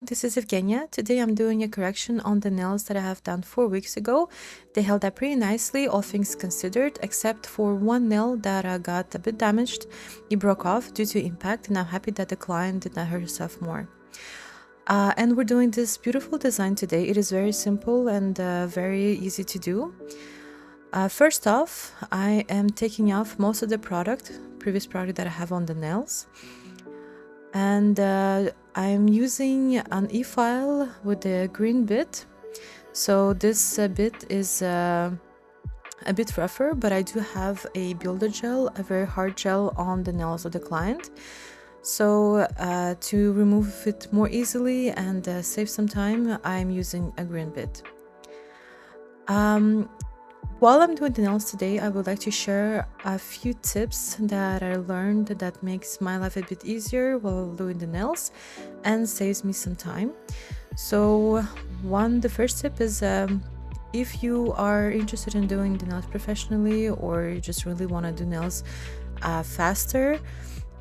This is Evgenia. Today I'm doing a correction on the nails that I have done 4 weeks ago. They held up pretty nicely, all things considered, except for one nail that got a bit damaged. It broke off due to impact, and I'm happy that the client did not hurt herself more. And we're doing this beautiful design today. It is very simple and very easy to do. First off, I am taking off most of the previous product that I have on the nails. And I'm using an e-file with a green bit. So this bit is a bit rougher, but I do have a builder gel, a very hard gel on the nails of the client. So to remove it more easily and save some time, I'm using a green bit. While I'm doing the nails today, I would like to share a few tips that I learned that makes my life a bit easier while doing the nails and saves me some time. So the first tip is if you are interested in doing the nails professionally, or you just really want to do nails faster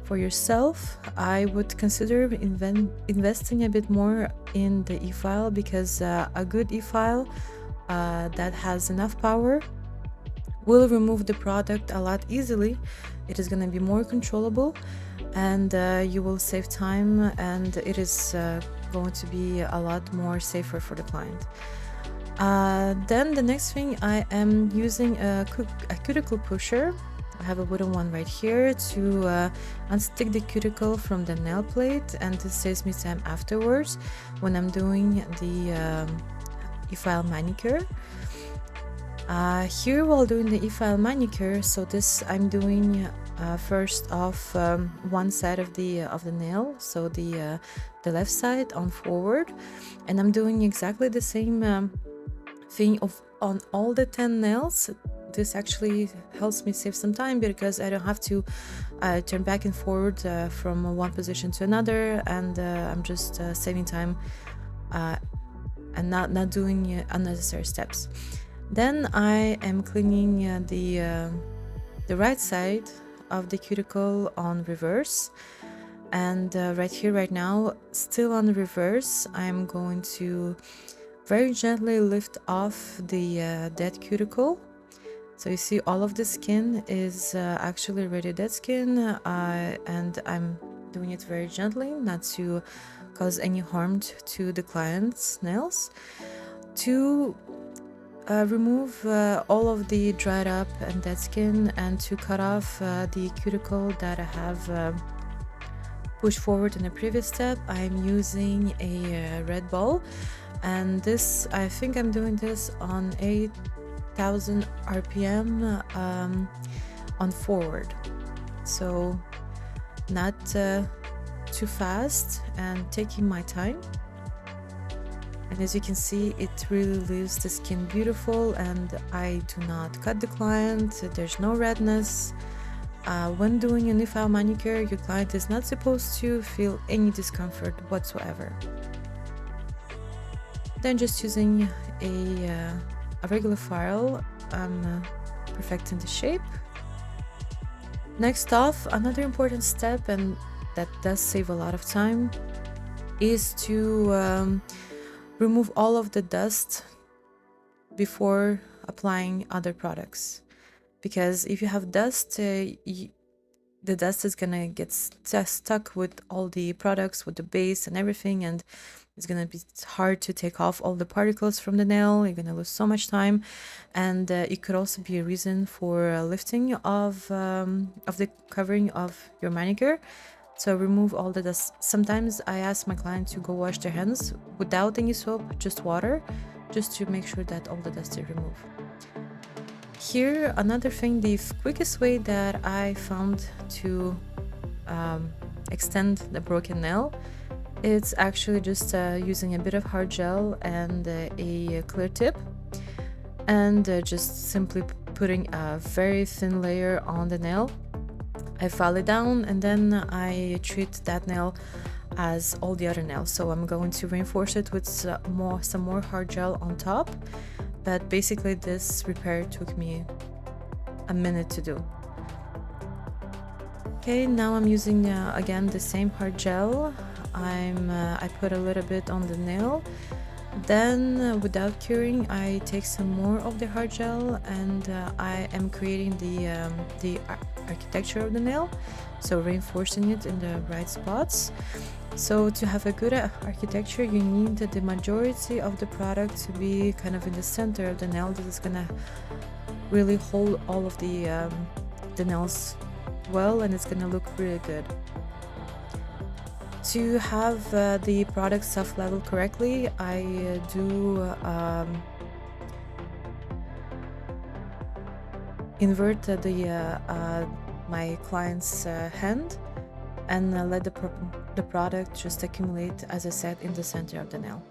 for yourself, I would consider investing a bit more in the e-file, because a good e-file that has enough power will remove the product a lot easily. It is going to be more controllable, and you will save time, and it is going to be a lot more safer for the client. Then the next thing, I am using a cuticle pusher. I have a wooden one right here to unstick the cuticle from the nail plate, and this saves me time afterwards when I'm doing the e-file manicure. Here, while doing the e-file manicure, so this I'm doing first off one side of the nail, so the left side on forward, and I'm doing exactly the same thing on all the 10 nails. This actually helps me save some time, because I don't have to turn back and forward from one position to another, and I'm just saving time and not doing unnecessary steps. Then I am cleaning the right side of the cuticle on reverse, and right here, right now, still on reverse, I'm going to very gently lift off the dead cuticle. So you see, all of the skin is actually already dead skin, and I'm doing it very gently, not to cause any harm to the client's nails. To remove all of the dried up and dead skin, and to cut off the cuticle that I have pushed forward in the previous step, I'm using a red ball, and this, I think I'm doing this on 8,000 RPM on forward, so not too fast, and taking my time. And as you can see, it really leaves the skin beautiful, and I do not cut the client. There's no redness. When doing an e-file manicure, your client is not supposed to feel any discomfort whatsoever. Then, just using a regular file, I'm perfecting the shape. Next off, another important step, and that does save a lot of time, is to remove all of the dust before applying other products, because if you have dust, the dust is gonna get stuck with all the products, with the base and everything, and it's gonna be hard to take off all the particles from the nail. You're gonna lose so much time, and it could also be a reason for lifting of the covering of your manicure. So remove all the dust. Sometimes I ask my client to go wash their hands without any soap, just water, just to make sure that all the dust is removed. Here, another thing, the quickest way that I found to extend the broken nail, it's actually just using a bit of hard gel and a clear tip, and just simply putting a very thin layer on the nail. I file it down, and then I treat that nail as all the other nails. So I'm going to reinforce it with some more hard gel on top. But basically, this repair took me a minute to do. Okay, now I'm using again the same hard gel I put a little bit on the nail. Then, without curing, I take some more of the hard gel, and I am creating the architecture of the nail, so reinforcing it in the right spots. So to have a good architecture, you need the majority of the product to be kind of in the center of the nail. This is gonna really hold all of the nails well, and it's gonna look really good. To have the product self-level correctly, I do invert my client's hand and let the product just accumulate, as I said, in the center of the nail.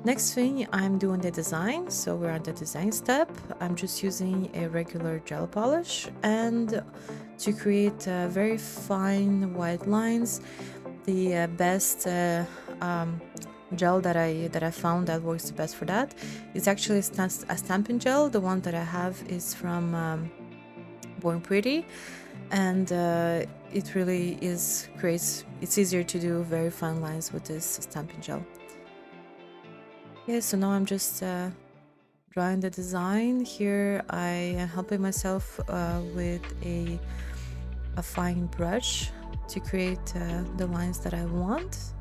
Next thing, I'm doing the design. So we're at the design step. I'm just using a regular gel polish, and to create very fine white lines, the best gel that I found that works the best for that is actually a stamping gel. The one that I have is from Born Pretty, and it really is great. It's easier to do very fine lines with this stamping gel. Yeah, so now I'm just drawing the design. Here I am helping myself with a fine brush to create the lines that I want.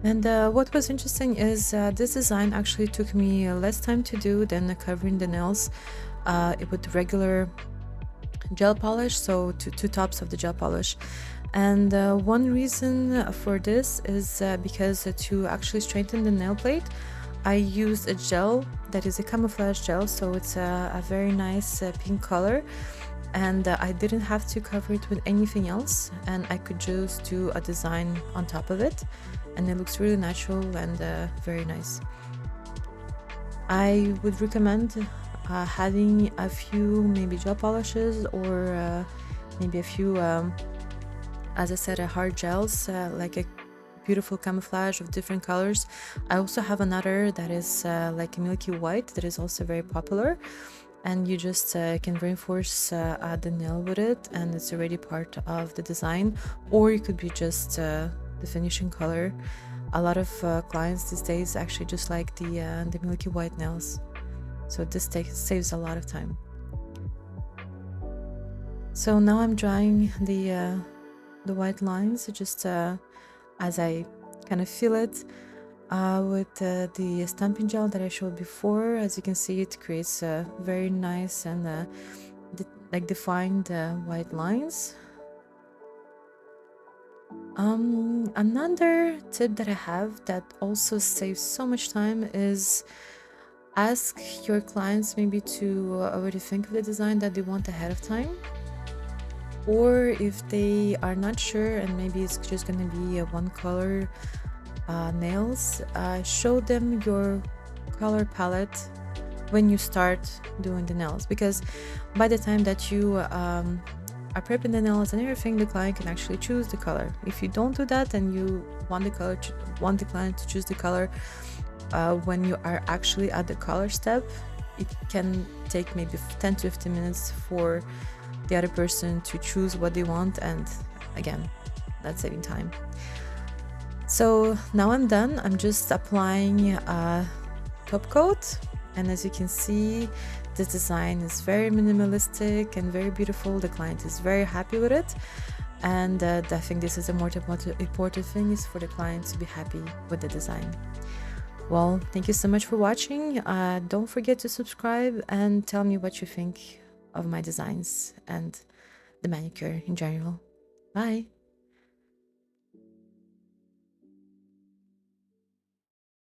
And what was interesting is this design actually took me less time to do than covering the nails with regular gel polish, so two tops of the gel polish. And one reason for this is because to actually straighten the nail plate, I used a gel that is a camouflage gel, so it's a very nice pink color, and I didn't have to cover it with anything else, and I could just do a design on top of it, and it looks really natural and very nice. I would recommend having a few maybe gel polishes or maybe a few as I said, hard gels, like a beautiful camouflage of different colors. I also have another that is like a milky white that is also very popular, and you just can reinforce the nail with it, and it's already part of the design. Or it could be just the finishing color. A lot of clients these days actually just like the milky white nails, so this saves a lot of time. So now I'm drawing the white lines just as I kind of feel it with the stamping gel that I showed before. As you can see, it creates very nice and like defined white lines. Another tip that I have that also saves so much time is ask your clients maybe to already think of the design that they want ahead of time. Or if they are not sure and maybe it's just going to be a one color nails, show them your color palette when you start doing the nails, because by the time that you are prepping the nails and everything, the client can actually choose the color. If you don't do that and you want the client to choose the color when you are actually at the color step, it can take maybe 10 to 15 minutes for the other person to choose what they want, and again, that's saving time. So now I'm done. I'm just applying a top coat, and as you can see, this design is very minimalistic and very beautiful. The client is very happy with it, and I think this is the more important thing, is for the client to be happy with the design. Well, thank you so much for watching. Don't forget to subscribe and tell me what you think of my designs and the manicure in general. Bye!